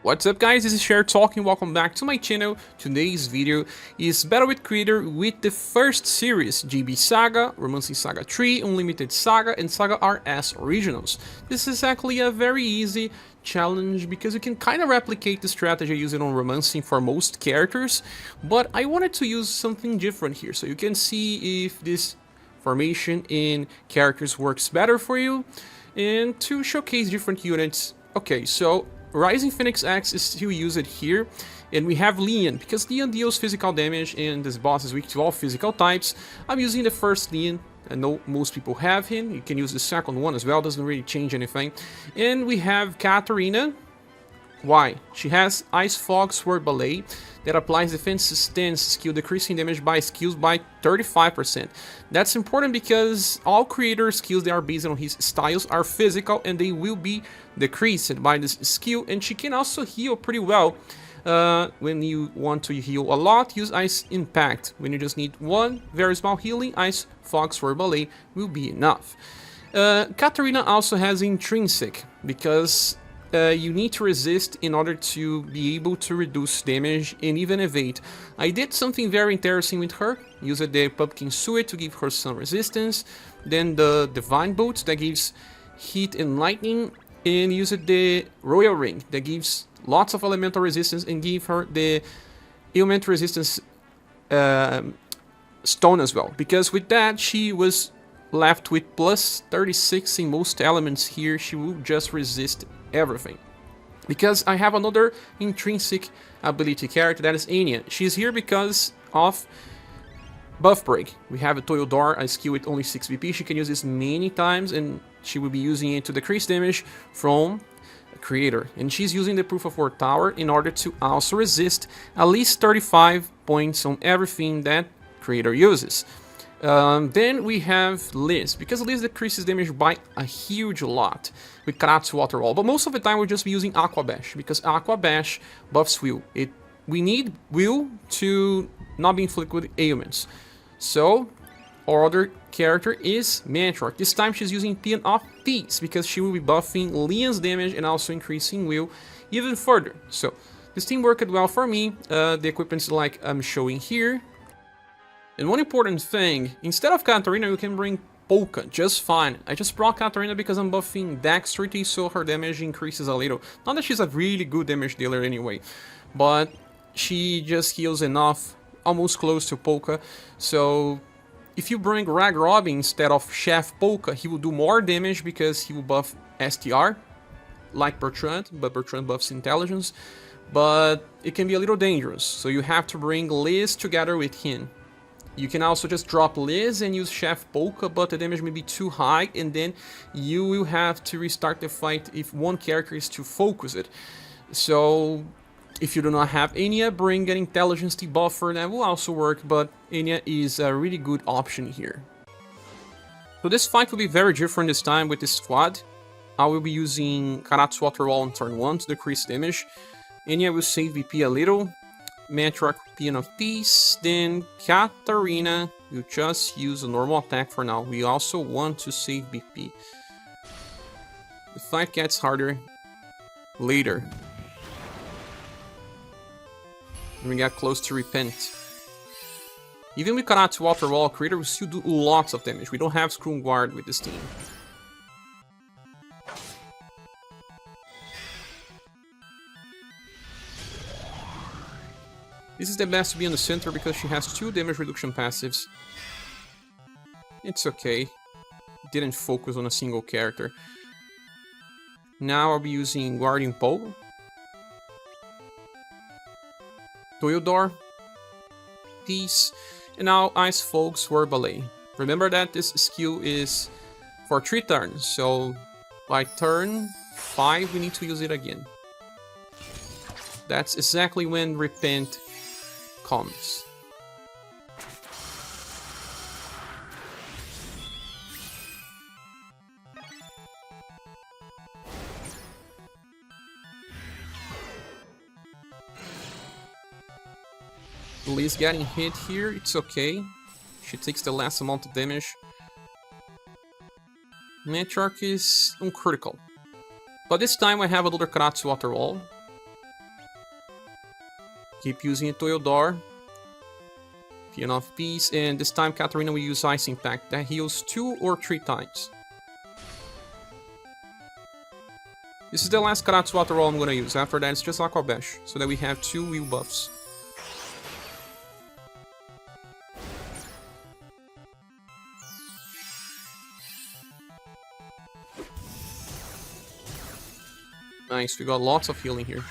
What's up guys, this is Cher talking, welcome back to my channel. Today's video is Battle with Creator with the first series, GBSaGa, Romancing Saga 3, Unlimited Saga, and SaGaRS Originals. This is actually a very easy challenge because you can kind of replicate the strategy used on Romancing for most characters, but I wanted to use something different here so you can see if this formation in characters works better for you and to showcase different units. Okay, so Rising Phoenix X is still used here, and we have Leon, because Leon deals physical damage and this boss is weak to all physical types. I'm using the first Leon, I know most people have him, you can use the second one as well, doesn't really change anything. And we have Katarina. Why? She has Ice Fog Sword Ballet that applies defense stance skill, decreasing damage by skills by 35%. That's important because all creator skills that are based on his styles are physical and they will be decreased by this skill, and she can also heal pretty well. When you want to heal a lot, use Ice Impact. When you just need one very small healing, Ice Fog Sword Ballet will be enough. Katarina also has Intrinsic because you need to resist in order to be able to reduce damage and even evade. I did something very interesting with her. Used the Pumpkin Suet to give her some resistance, then the Divine Bolt that gives heat and lightning, and used the Royal Ring that gives lots of elemental resistance and give her the elemental resistance stone as well. Because with that she was left with plus 36 in most elements here, she will just resist everything. Because I have another intrinsic ability character, that is Anya. She's here because of buff break. We have a Toyodor, a skill with only 6 BP. She can use this many times and she will be using it to decrease damage from a creator. And she's using the Proof of Work Tower in order to also resist at least 35 points on everything that creator uses. Then we have Liz, because Liz decreases damage by a huge lot with Karatsu Water Wall, but most of the time we'll just be using Aqua Bash, because Aqua Bash buffs Will. We need Will to not be inflicted with ailments. So our other character is Matriarch. This time she's using Paean of Peace, because she will be buffing Leon's damage and also increasing Will even further. So this team worked well for me. The equipment's like I'm showing here. And one important thing, instead of Katarina, you can bring Polka just fine. I just brought Katarina because I'm buffing Dexterity, so her damage increases a little. Not that she's a really good damage dealer anyway, but she just heals enough, almost close to Polka. So if you bring Rag Robin instead of Chef Polka, he will do more damage because he will buff STR, like Bertrand, but Bertrand buffs Intelligence. But it can be a little dangerous, so you have to bring Liz together with him. You can also just drop Liz and use Chef Polka, but the damage may be too high, and then you will have to restart the fight if one character is to focus it. So if you do not have Anya, bring an Intelligence debuffer, that will also work, but Anya is a really good option here. So this fight will be very different this time with this squad. I will be using Karatsu Water Wall on turn 1 to decrease damage. Anya will save VP a little. Matriarch Paean of Peace, then Katarina will just use a normal attack for now. We also want to save BP. The fight gets harder later. When we get close to Repent. Even with Karatsu Water Wall, creator will still do lots of damage. We don't have Scroll Guard with this team. This is the best to be in the center because she has 2 damage reduction passives. It's okay. Didn't focus on a single character. Now I'll be using Guardian Pole. Toyodor. Peace. And now Ice Fog Sword Ballet. Remember that this skill is for 3 turns, so by turn 5 we need to use it again. That's exactly when Repent comes. Liz getting hit here, it's okay. She takes the last amount of damage. Matriarch is uncritical. But this time I have another Karatsu Water Wall. Keep using a Toyodar. Pian of Peace, and this time Katarina will use Ice Impact. That heals 2 or 3 times. This is the last Karatsu Water Roll I'm gonna use. After that, it's just Aqua Bash, so that we have 2 wheel buffs. Nice, we got lots of healing here.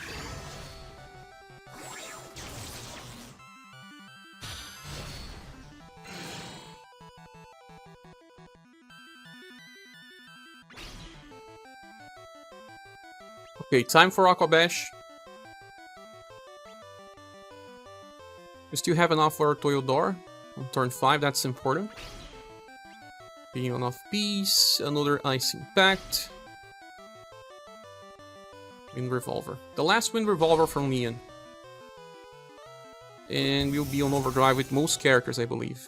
Okay, time for Aqua Bash. We still have enough for our Toyodar on turn 5, that's important. Being enough Peace, another Ice Impact. Wind Revolver. The last Wind Revolver from Leon. And we'll be on overdrive with most characters, I believe.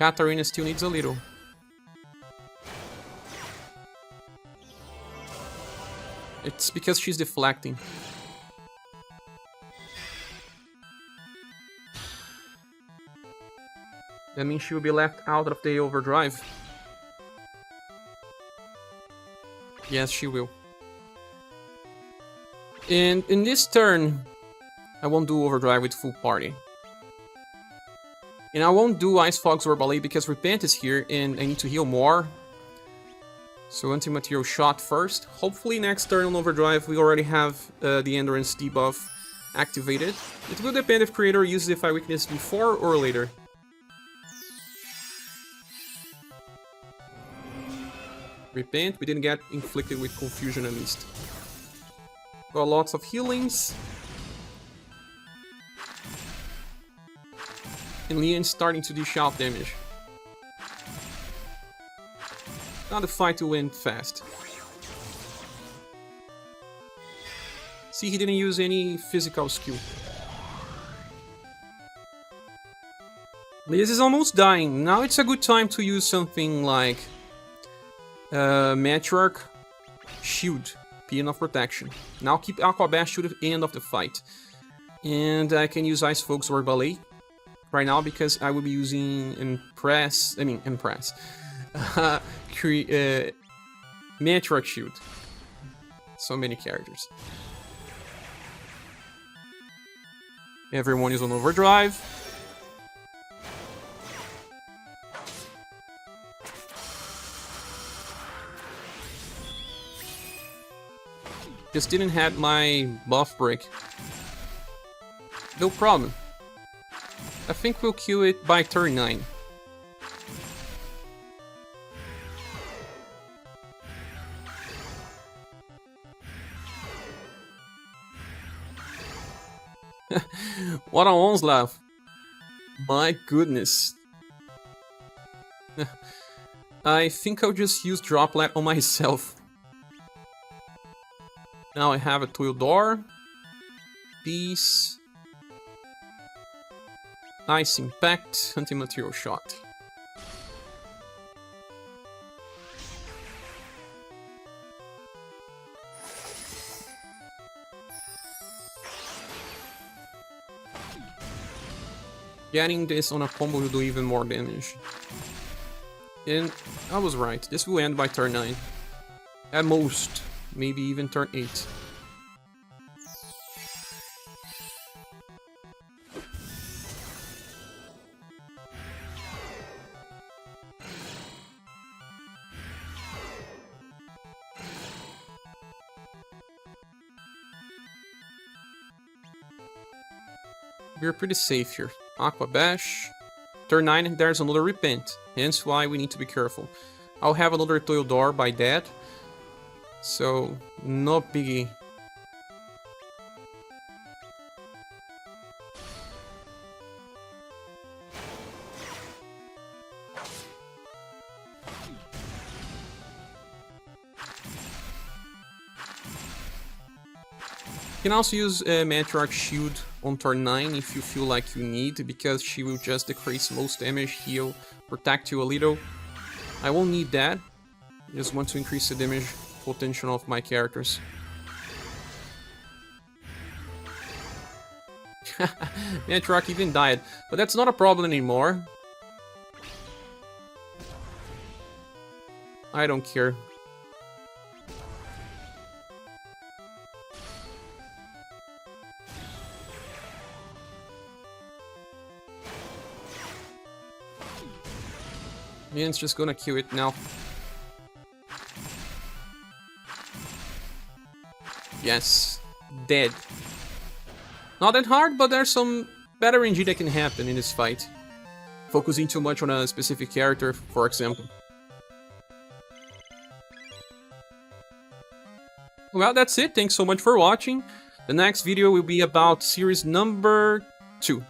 Katarina still needs a little. It's because she's deflecting. That means she will be left out of the overdrive. Yes, she will. And in this turn, I won't do overdrive with full party. And I won't do Ice Fog's Orballet because Repent is here and I need to heal more. So anti-material shot first. Hopefully next turn on overdrive we already have the endurance debuff activated. It will depend if creator uses the 5 weakness before or later. Repent, we didn't get inflicted with confusion at least. Got lots of healings. And Leon's starting to dish out damage. Now the fight will end fast. See, he didn't use any physical skill. Liz is almost dying. Now it's a good time to use something like Matriarch, Shield, Paean of Protection. Now keep Aqua Bash to the end of the fight. And I can use Ice Folks or Ballet right now because I will be using Impress. Matriarch Shield. So many characters. Everyone is on overdrive. Just didn't have my buff break. No problem. I think we'll kill it by turn 9. What a onslaught! My goodness. I think I'll just use Droplet on myself. Now I have a Toyodar, Peace, Ice Impact, Anti-Material Shot. Getting this on a combo will do even more damage. And I was right, this will end by turn 9. At most. Maybe even turn 8. We're pretty safe here. Aqua Bash. Turn 9, there's another Repent. Hence why we need to be careful. I'll have another Toyodar by that. So, no biggie. You can also use Matriarch Shield on turn 9 if you feel like you need, because she will just decrease most damage, heal, protect you a little. I won't need that. I just want to increase the damage potential of my characters. Matriarch even died, but that's not a problem anymore. I don't care. Man's just gonna kill it now. Yes, dead. Not that hard, but there's some better RNG that can happen in this fight. Focusing too much on a specific character, for example. Well, that's it. Thanks so much for watching. The next video will be about series number 2.